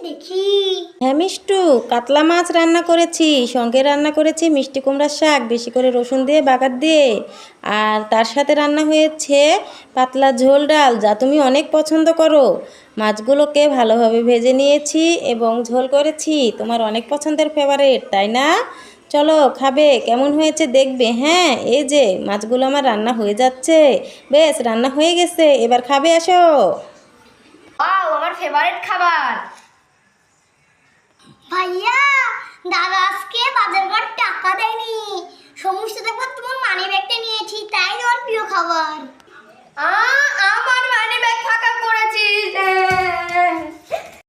দেখি। হ্যাঁ মিষ্টু, কাতলা মাছ রান্না করেছি, সঙ্গে রান্না করেছি মিষ্টি কুমড়ার শাক বেশি করে রসুন দিয়ে বাগার দিয়ে। আর তার সাথে রান্না হয়েছে পাতলা ঝোল ডাল, যা তুমি অনেক পছন্দ করো। মাছগুলোকে ভালোভাবে ভেজে নিয়েছি এবং ঝোল করেছি, তোমার অনেক পছন্দের ফেভারিট তাই না? চলো খাবে, কেমন হয়েছে দেখবে। হ্যাঁ, এই যে মাছগুলো আমার রান্না হয়ে যাচ্ছে। বেশ, রান্না হয়ে গেছে, এবার খাবে, আসো। ওয়াও, আমার ফেভারিট খাবার। ভাইয়া, দাদা আজকে বাজার করে টাকা দেয়নি। সমস্ত টাকা তোমার মানি ব্যাগটা নিয়েছি, তাই তোমার প্রিয় খাবার।